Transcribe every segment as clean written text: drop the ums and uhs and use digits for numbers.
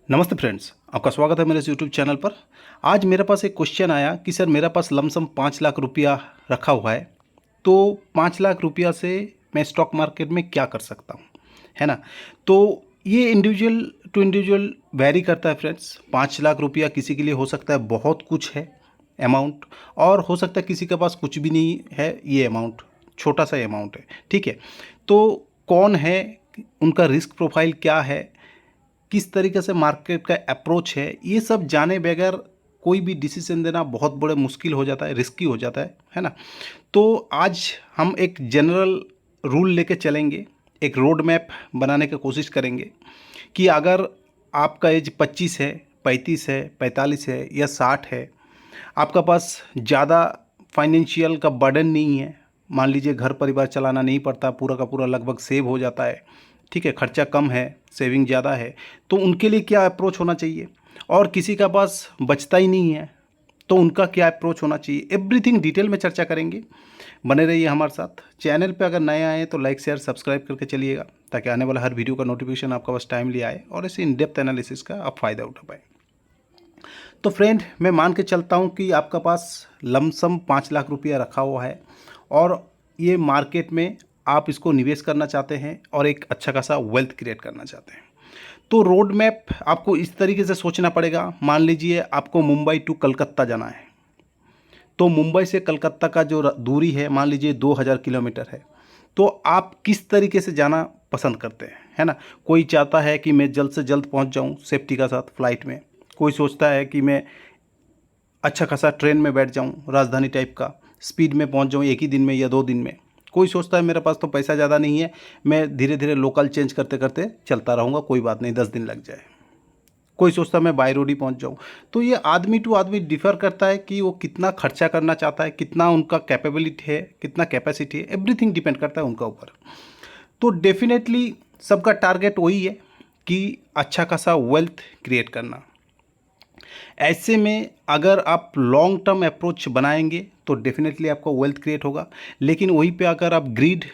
नमस्ते फ्रेंड्स, आपका स्वागत है मेरे इस यूट्यूब चैनल पर। आज मेरे पास एक क्वेश्चन आया कि सर मेरे पास लमसम 5 लाख रुपया रखा हुआ है, तो 5 लाख रुपया से मैं स्टॉक मार्केट में क्या कर सकता हूँ, है ना। तो ये इंडिविजुअल टू इंडिविजुअल वेरी करता है फ्रेंड्स। 5 लाख रुपया किसी के लिए हो सकता है बहुत कुछ है अमाउंट, और हो सकता है किसी के पास कुछ भी नहीं है, ये अमाउंट छोटा सा अमाउंट है, ठीक है। तो कौन है, उनका रिस्क प्रोफाइल क्या है, किस तरीके से मार्केट का अप्रोच है, ये सब जाने बगैर कोई भी डिसीजन देना बहुत बड़े मुश्किल हो जाता है, रिस्की हो जाता है ना। तो आज हम एक जनरल रूल लेके चलेंगे, एक रोड मैप बनाने की कोशिश करेंगे कि अगर आपका एज 25 है, 35 है, 45 है या 60 है, आपका पास ज़्यादा फाइनेंशियल का बर्डन नहीं है, मान लीजिए घर परिवार चलाना नहीं पड़ता, पूरा का पूरा लगभग सेव हो जाता है, ठीक है, खर्चा कम है, सेविंग ज़्यादा है, तो उनके लिए क्या अप्रोच होना चाहिए। और किसी का पास बचता ही नहीं है, तो उनका क्या अप्रोच होना चाहिए, एवरीथिंग डिटेल में चर्चा करेंगे। बने रहिए हमारे साथ। चैनल पे अगर नए आए तो लाइक शेयर सब्सक्राइब करके चलिएगा, ताकि आने वाला हर वीडियो का नोटिफिकेशन आपका पास टाइमली आए और इस इन डेप्थ एनालिसिस का आप फ़ायदा उठा पाएँ। तो फ्रेंड, मैं मान के चलता हूँ कि आपका पास लमसम 5 लाख रुपया रखा हुआ है, और ये मार्केट में आप इसको निवेश करना चाहते हैं और एक अच्छा खासा वेल्थ क्रिएट करना चाहते हैं। तो रोड मैप आपको इस तरीके से सोचना पड़ेगा। मान लीजिए आपको मुंबई टू कलकत्ता जाना है, तो मुंबई से कलकत्ता का जो दूरी है मान लीजिए 2000 किलोमीटर है। तो आप किस तरीके से जाना पसंद करते हैं, है ना। कोई चाहता है कि मैं जल्द से जल्द पहुंच जाऊं सेफ्टी का साथ फ्लाइट में, कोई सोचता है कि मैं अच्छा खासा ट्रेन में बैठ जाऊं, राजधानी टाइप का स्पीड में पहुंच जाऊं एक ही दिन में या 2 दिन में। कोई सोचता है मेरे पास तो पैसा ज़्यादा नहीं है, मैं धीरे धीरे लोकल चेंज करते करते चलता रहूँगा, कोई बात नहीं, 10 दिन लग जाए। कोई सोचता है मैं बाय रोड ही पहुँच जाऊँ। तो ये आदमी टू आदमी डिफ़र करता है कि वो कितना खर्चा करना चाहता है, कितना उनका कैपेबिलिटी है, कितना कैपेसिटी है, एवरीथिंग डिपेंड करता है उनका ऊपर। तो डेफिनेटली सबका टारगेट वही है कि अच्छा खासा वेल्थ क्रिएट करना। ऐसे में अगर आप लॉन्ग टर्म अप्रोच बनाएंगे तो डेफिनेटली आपका वेल्थ क्रिएट होगा, लेकिन वहीं पे अगर आप ग्रीड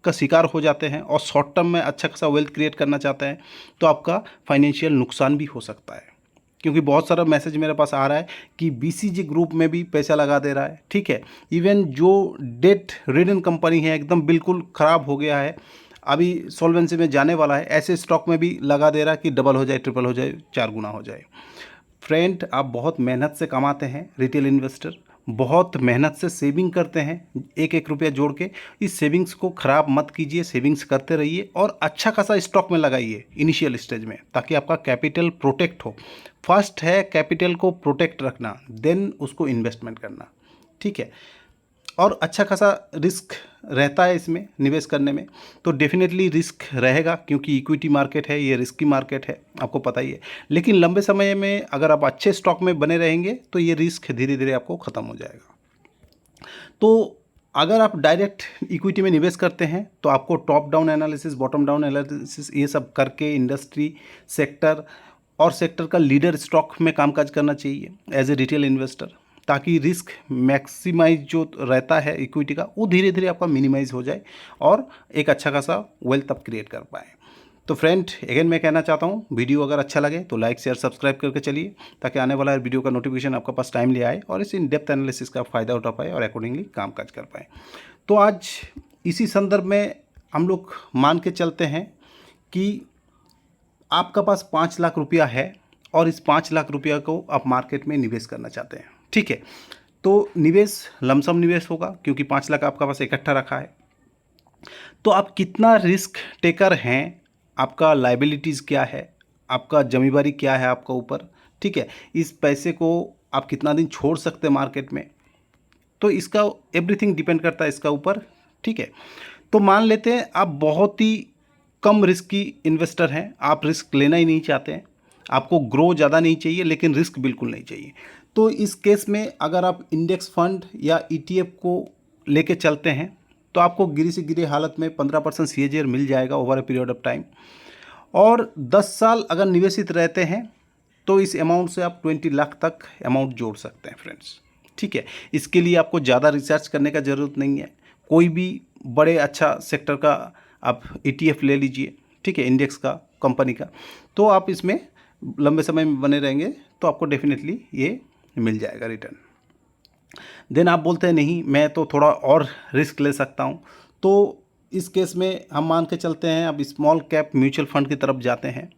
का शिकार हो जाते हैं और शॉर्ट टर्म में अच्छा खासा वेल्थ क्रिएट करना चाहते हैं, तो आपका फाइनेंशियल नुकसान भी हो सकता है। क्योंकि बहुत सारा मैसेज मेरे पास आ रहा है कि बीसीजी ग्रुप में भी पैसा लगा दे रहा है, ठीक है। इवन जो डेट रिडन कंपनी है, एकदम बिल्कुल ख़राब हो गया है, अभी सॉल्वेंसी में जाने वाला है, ऐसे स्टॉक में भी लगा दे रहा है कि डबल हो जाए, ट्रिपल हो जाए, 4 गुना हो जाए। फ्रेंड, आप बहुत मेहनत से कमाते हैं, रिटेल इन्वेस्टर बहुत मेहनत से सेविंग करते हैं, एक एक रुपया जोड़ के। इस सेविंग्स को ख़राब मत कीजिए, सेविंग्स करते रहिए और अच्छा खासा स्टॉक में लगाइए इनिशियल स्टेज में, ताकि आपका कैपिटल प्रोटेक्ट हो। फर्स्ट है कैपिटल को प्रोटेक्ट रखना, देन उसको इन्वेस्टमेंट करना, ठीक है। और अच्छा खासा रिस्क रहता है इसमें निवेश करने में, तो डेफिनेटली रिस्क रहेगा, क्योंकि इक्विटी मार्केट है, ये रिस्की मार्केट है, आपको पता ही है। लेकिन लंबे समय में अगर आप अच्छे स्टॉक में बने रहेंगे तो ये रिस्क धीरे धीरे आपको ख़त्म हो जाएगा। तो अगर आप डायरेक्ट इक्विटी में निवेश करते हैं तो आपको top down analysis, bottom down analysis, ये सब करके इंडस्ट्री, सेक्टर और सेक्टर का लीडर स्टॉक में कामकाज करना चाहिए एज ए रिटेल इन्वेस्टर, ताकि रिस्क मैक्सिमाइज जो रहता है इक्विटी का, वो धीरे धीरे आपका मिनिमाइज हो जाए और एक अच्छा खासा वेल्थ आप क्रिएट कर पाएँ। तो फ्रेंड, अगेन मैं कहना चाहता हूँ, वीडियो अगर अच्छा लगे तो लाइक शेयर सब्सक्राइब करके चलिए, ताकि आने वाला वीडियो का नोटिफिकेशन आपके पास टाइमली आए और इस इन डेप्थ एनालिसिस का फ़ायदा उठा पाए और अकॉर्डिंगली काम काज कर पाए। तो आज इसी संदर्भ में हम लोग मान के चलते हैं कि आपका पास 5 लाख रुपया है और इस 5 लाख रुपया को आप मार्केट में निवेश करना चाहते हैं, ठीक है। तो निवेश लमसम निवेश होगा, क्योंकि 5 लाख आपका पास इकट्ठा रखा है। तो आप कितना रिस्क टेकर हैं, आपका लाइबिलिटीज़ क्या है, आपका ज़िम्मेदारी क्या है आपका ऊपर, ठीक है। इस पैसे को आप कितना दिन छोड़ सकते हैं मार्केट में, तो इसका एवरीथिंग डिपेंड करता है इसका ऊपर, ठीक है। तो मान लेते हैं आप बहुत ही कम रिस्क की इन्वेस्टर हैं, आप रिस्क लेना ही नहीं चाहते हैं, आपको ग्रो ज़्यादा नहीं चाहिए लेकिन रिस्क बिल्कुल नहीं चाहिए। तो इस केस में अगर आप इंडेक्स फंड या ईटीएफ को लेके चलते हैं तो आपको गिरी से गिरी हालत में 15% CAGR मिल जाएगा over a period of time. और 10 साल अगर निवेशित रहते हैं तो इस अमाउंट से आप 20 लाख तक अमाउंट जोड़ सकते हैं फ्रेंड्स, ठीक है। इसके लिए आपको ज़्यादा रिसर्च करने का ज़रूरत नहीं है, कोई भी बड़े अच्छा सेक्टर का आप ETF ले लीजिए, ठीक है, इंडेक्स का, कंपनी का, तो आप इसमें लंबे समय में बने रहेंगे तो आपको डेफिनेटली ये मिल जाएगा रिटर्न। देन आप बोलते हैं नहीं मैं तो थोड़ा और रिस्क ले सकता हूँ, तो इस केस में हम मान के चलते हैं अब स्मॉल कैप म्यूचुअल फंड की तरफ जाते हैं।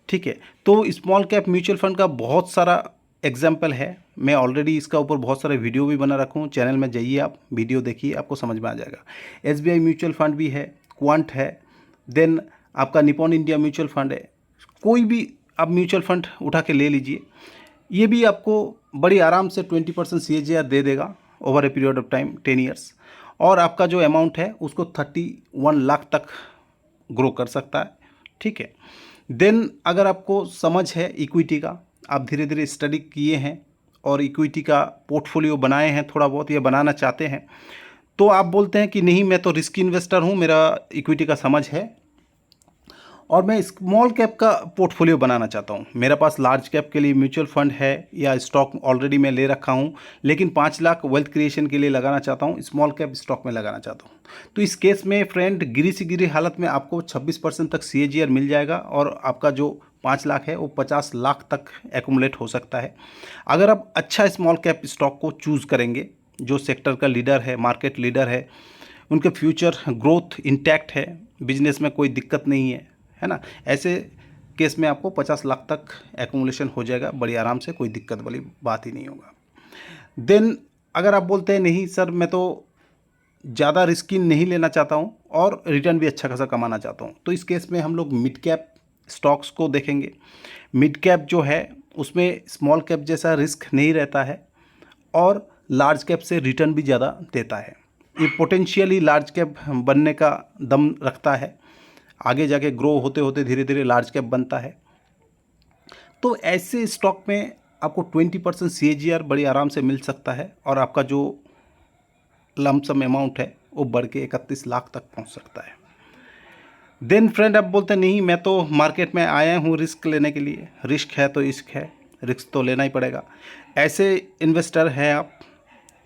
ठीक है, तो स्मॉल कैप म्यूचुअल फंड का बहुत सारा एग्जाम्पल है, मैं ऑलरेडी इसका ऊपर बहुत सारे वीडियो भी बना रखा हूँ, चैनल में जाइए आप वीडियो देखिए, आपको समझ में आ जाएगा। SBI म्यूचुअल फंड भी है, क्वांट है, देन आपका निपॉन इंडिया म्यूचुअल फंड है, कोई भी आप म्यूचुअल फंड उठा के ले लीजिए, ये भी आपको बड़ी आराम से 20% CAGR दे देगा over a period of time 10 years, और आपका जो अमाउंट है उसको 31 लाख तक ग्रो कर सकता है। ठीक है, देन अगर आपको समझ है इक्विटी का, आप धीरे धीरे स्टडी किए हैं और इक्विटी का पोर्टफोलियो बनाए हैं थोड़ा बहुत या बनाना चाहते हैं, तो आप बोलते हैं कि नहीं मैं तो रिस्की इन्वेस्टर हूँ, मेरा इक्विटी का समझ है और मैं स्मॉल कैप का पोर्टफोलियो बनाना चाहता हूँ, मेरे पास लार्ज कैप के लिए म्यूचुअल फंड है या स्टॉक ऑलरेडी मैं ले रखा हूँ, लेकिन 5 लाख वेल्थ क्रिएशन के लिए लगाना चाहता हूँ, स्मॉल कैप स्टॉक में लगाना चाहता हूँ। तो इस केस में फ्रेंड गिरी से गिरी हालत में आपको 26% तक CAGR मिल जाएगा और आपका जो 5 लाख है वो 50 लाख तक एक्यूमुलेट हो सकता है। अगर आप अच्छा स्मॉल कैप स्टॉक को चूज़ करेंगे, जो सेक्टर का लीडर है, मार्केट लीडर है, उनके फ्यूचर ग्रोथ इंटैक्ट है, बिजनेस में कोई दिक्कत नहीं है ना, ऐसे केस में आपको 50 लाख तक एक्यूमुलेशन हो जाएगा बड़ी आराम से, कोई दिक्कत वाली बात ही नहीं होगा। देन अगर आप बोलते हैं नहीं सर मैं तो ज़्यादा रिस्की नहीं लेना चाहता हूँ और रिटर्न भी अच्छा खासा कमाना चाहता हूँ, तो इस केस में हम लोग मिड कैप स्टॉक्स को देखेंगे। मिड कैप जो है उसमें स्मॉल कैप जैसा रिस्क नहीं रहता है और लार्ज कैप से रिटर्न भी ज़्यादा देता है, ये पोटेंशियली लार्ज कैप बनने का दम रखता है, आगे जाके ग्रो होते होते धीरे धीरे लार्ज कैप बनता है। तो ऐसे स्टॉक में आपको 20% CAGR बड़ी आराम से मिल सकता है और आपका जो लमसम अमाउंट है वो बढ़ के 31 लाख तक पहुंच सकता है। देन फ्रेंड आप बोलते हैं नहीं मैं तो मार्केट में आया हूँ रिस्क लेने के लिए, रिस्क है तो इश्क है, रिस्क तो लेना ही पड़ेगा, ऐसे इन्वेस्टर हैं आप।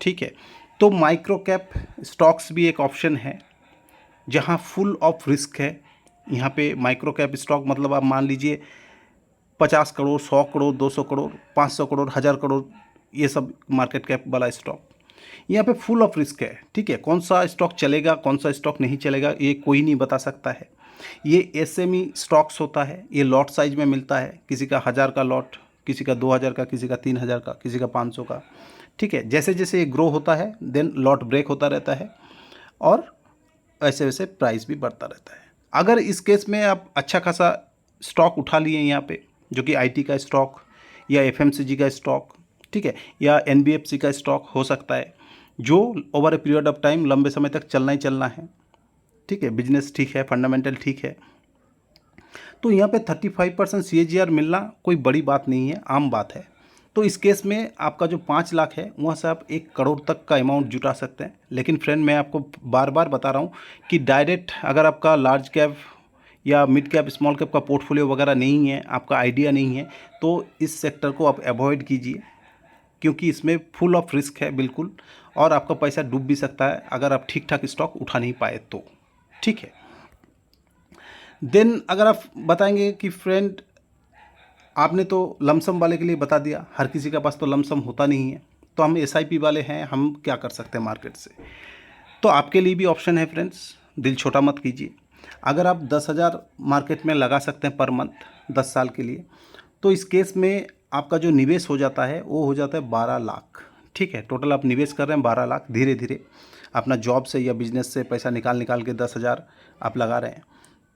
ठीक है, तो माइक्रो कैप स्टॉक्स भी एक ऑप्शन है जहाँ फुल ऑफ रिस्क है। यहाँ पे माइक्रो कैप स्टॉक मतलब आप मान लीजिए 50 करोड़, 100 करोड़, 200 करोड़, 500 करोड़, 1000 करोड़, ये सब मार्केट कैप वाला स्टॉक, यहाँ पे फुल ऑफ रिस्क है। ठीक है, कौन सा स्टॉक चलेगा कौन सा स्टॉक नहीं चलेगा ये कोई नहीं बता सकता है। ये SME स्टॉक्स होता है, ये लॉट साइज में मिलता है, किसी का 1000 का लॉट, किसी का 2000 का, किसी का 3000 का, किसी का 500 का। ठीक है, जैसे जैसे ये ग्रो होता है देन लॉट ब्रेक होता रहता है और ऐसे वैसे प्राइस भी बढ़ता रहता है। अगर इस केस में आप अच्छा खासा स्टॉक उठा लिए यहाँ पे, जो कि IT का स्टॉक या FMCG का स्टॉक, ठीक है, या NBFC का स्टॉक हो सकता है, जो over a period of time लंबे समय तक चलना ही चलना है। ठीक है, बिजनेस ठीक है, फंडामेंटल ठीक है, तो यहाँ पे 35% CAGR मिलना कोई बड़ी बात नहीं है, आम बात है। तो इस केस में आपका जो 5 लाख है वहाँ से आप 1 करोड़ तक का अमाउंट जुटा सकते हैं। लेकिन फ्रेंड मैं आपको बार बार बता रहा हूँ कि डायरेक्ट अगर आपका लार्ज कैप या मिड कैप स्मॉल कैप का पोर्टफोलियो वगैरह नहीं है, आपका आइडिया नहीं है, तो इस सेक्टर को आप अवॉइड कीजिए, क्योंकि इसमें फुल ऑफ रिस्क है बिल्कुल, और आपका पैसा डूब भी सकता है अगर आप ठीक ठाक स्टॉक उठा नहीं पाए तो। ठीक है, देन अगर आप बताएंगे कि फ्रेंड आपने तो लमसम वाले के लिए बता दिया, हर किसी के पास तो लमसम होता नहीं है, तो हम SIP वाले हैं, हम क्या कर सकते हैं मार्केट से, तो आपके लिए भी ऑप्शन है फ्रेंड्स, दिल छोटा मत कीजिए। अगर आप 10,000 मार्केट में लगा सकते हैं पर मंथ 10 साल के लिए, तो इस केस में आपका जो निवेश हो जाता है वो हो जाता है 12 लाख। ठीक है, टोटल आप निवेश कर रहे हैं 12 लाख, धीरे धीरे अपना जॉब से या बिजनेस से पैसा निकाल के 10,000 आप लगा रहे हैं।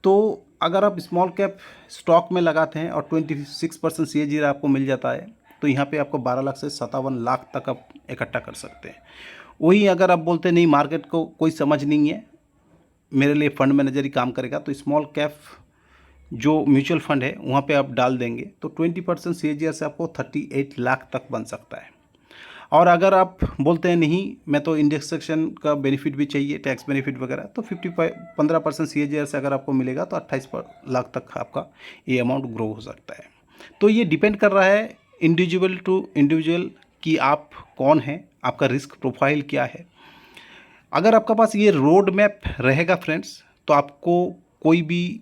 तो अगर आप स्मॉल कैप स्टॉक में लगाते हैं और 26% CAGR आपको मिल जाता है, तो यहाँ पे आपको 12 लाख से 57 लाख तक आप इकट्ठा कर सकते हैं। वही अगर आप बोलते हैं नहीं मार्केट को कोई समझ नहीं है, मेरे लिए फंड मैनेजर ही काम करेगा, तो स्मॉल कैप जो म्यूचुअल फंड है वहाँ पे आप डाल देंगे तो 20% CAGR से आपको 38 लाख तक बन सकता है। और अगर आप बोलते हैं नहीं मैं तो इंडेक्सेशन का बेनिफिट भी चाहिए, टैक्स बेनिफिट वगैरह, तो 15% CAGR से अगर आपको मिलेगा तो 28 लाख तक आपका ये अमाउंट ग्रो हो सकता है। तो ये डिपेंड कर रहा है इंडिविजुअल टू इंडिविजुअल कि आप कौन हैं, आपका रिस्क प्रोफाइल क्या है। अगर आपका पास ये रोड मैप रहेगा फ्रेंड्स, तो आपको कोई भी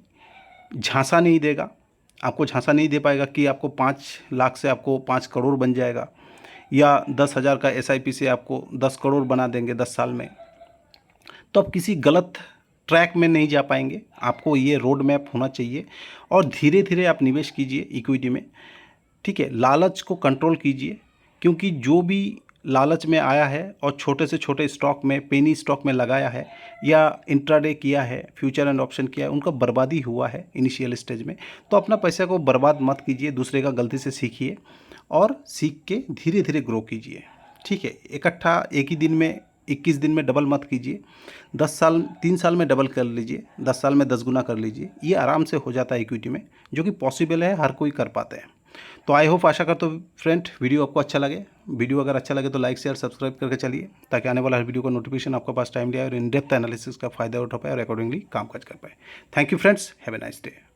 झांसा नहीं देगा, आपको झांसा नहीं दे पाएगा कि आपको 5 लाख से आपको 5 करोड़ बन जाएगा, या 10,000 का SIP से आपको 10 करोड़ बना देंगे 10 साल में। तो आप किसी गलत ट्रैक में नहीं जा पाएंगे। आपको ये रोड मैप होना चाहिए और धीरे धीरे आप निवेश कीजिए इक्विटी में, ठीक है। लालच को कंट्रोल कीजिए, क्योंकि जो भी लालच में आया है और छोटे से छोटे स्टॉक में, पेनी स्टॉक में लगाया है या इंट्राडे किया है, फ्यूचर एंड ऑप्शन किया है, उनका बर्बादी हुआ है इनिशियल स्टेज में। तो अपना पैसा को बर्बाद मत कीजिए, दूसरे का गलती से सीखिए और सीख के धीरे धीरे ग्रो कीजिए, ठीक है। इकट्ठा एक ही दिन में 21 दिन में डबल मत कीजिए। 10 साल 3 साल में डबल कर लीजिए, 10 साल में 10 गुना कर लीजिए। ये आराम से हो जाता है इक्विटी में, जो कि पॉसिबल है, हर कोई कर पाता है। तो आई होप, आशा करता हूँ फ्रेंड वीडियो आपको अच्छा लगे। वीडियो अगर अच्छा लगे तो लाइक शेयर सब्सक्राइब करके चलिए, ताकि आने वाला हर वीडियो का नोटिफिकेशन आपके पास टाइम दिया और इन डेप्थ एनालिसिस का फायदा उठा पाए और अकॉर्डिंगली काम काज कर पाए। Thank you friends, have a nice day.